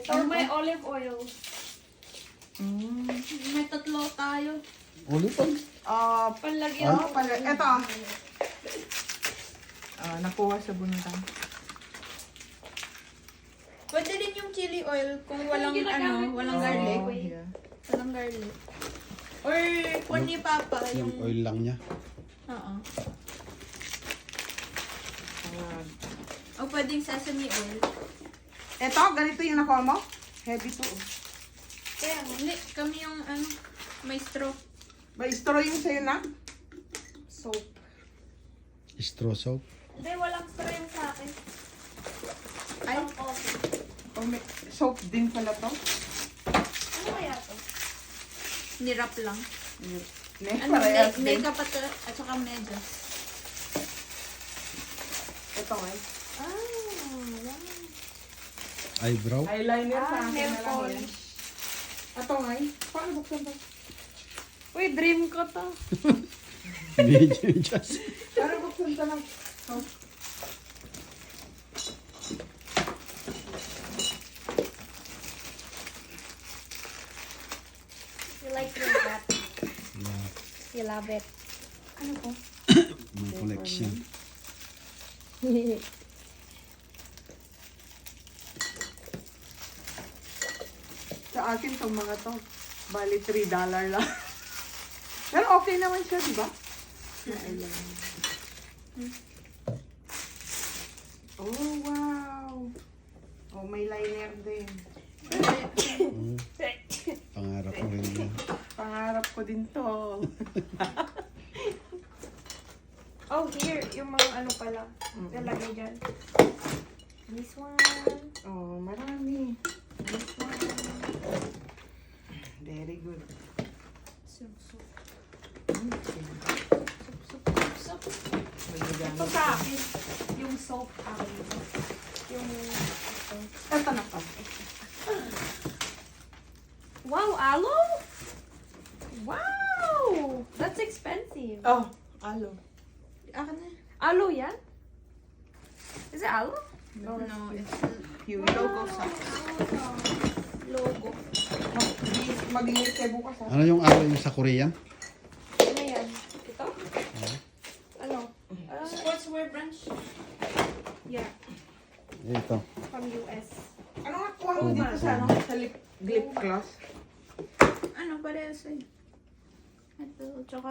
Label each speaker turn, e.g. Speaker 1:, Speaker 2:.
Speaker 1: Or may olive oil.
Speaker 2: May tatlo tayo.
Speaker 3: Olive oil.
Speaker 1: Panlagyan.
Speaker 4: Ito. Nakuha sa bunutan.
Speaker 2: Pwede din yung chili oil kung walang
Speaker 1: ginagamit
Speaker 2: walang
Speaker 1: ko.
Speaker 2: garlic.
Speaker 4: Yeah.
Speaker 2: Walang garlic. Or kung ni Papa,
Speaker 3: Yung
Speaker 2: yung...
Speaker 3: oil lang niya.
Speaker 2: Oo. O pwedeng sesame oil.
Speaker 4: Ito, ganito yung nakuha mo? Heavy to.
Speaker 2: Kaya hindi, kami yung may straw.
Speaker 4: May straw yung sa'yo na?
Speaker 1: Soap.
Speaker 3: Straw soap.
Speaker 1: Hindi, walang straw yung sa akin.
Speaker 4: Ay,
Speaker 1: Ang coffee.
Speaker 4: may soap din pala to.
Speaker 1: Ano kaya to?
Speaker 2: Nirap lang.
Speaker 4: Parehas din.
Speaker 2: Makeup at saka medyas.
Speaker 4: Ito nga.
Speaker 1: Wow.
Speaker 3: Eyebrow.
Speaker 4: Eyeliner sa akin
Speaker 1: nail
Speaker 4: na lang yan.
Speaker 1: polish.
Speaker 4: Ito nga. Paano buksan to?
Speaker 1: Uy, dream ko to.
Speaker 3: Medyas.
Speaker 4: Paano buksan to lang?
Speaker 1: You like that?
Speaker 3: Yeah.
Speaker 1: You love it.
Speaker 4: Ano to?
Speaker 3: May collection.
Speaker 4: Sa akin itong mga to. Bali $3 lang. Pero okay naman siya, di ba? Oh, wow. Oh, may liner din.
Speaker 3: Pangarap ko rin yan.
Speaker 4: Pangarap ko din to.
Speaker 1: Oh, here. Yung mga ano pala. Nalagay dyan. This one.
Speaker 4: Oh, marami. This one. Very good.
Speaker 1: Soup, soup.
Speaker 4: Soup.
Speaker 1: Ito sa akin. Yung soap akin. Yung ito.
Speaker 4: Ito na pa.
Speaker 1: Wow, aloe? Wow! That's expensive.
Speaker 4: Oh, alo.
Speaker 2: Akin na.
Speaker 1: Aloe yan? Is it aloe?
Speaker 2: No, it's
Speaker 4: Yung logo sa...
Speaker 1: Logo.
Speaker 4: Mag-iingat kayo bukas ha.
Speaker 3: Ano yung araw yung sa Korean?
Speaker 1: Ano yan? Ito? Ano?
Speaker 2: sportswear branch.
Speaker 1: Yeah,
Speaker 3: Ito.
Speaker 1: from US.
Speaker 4: Ano nga kuha mo dito sa, ano, sa lip gloss?
Speaker 2: Ano, parehas eh. Ito, tsaka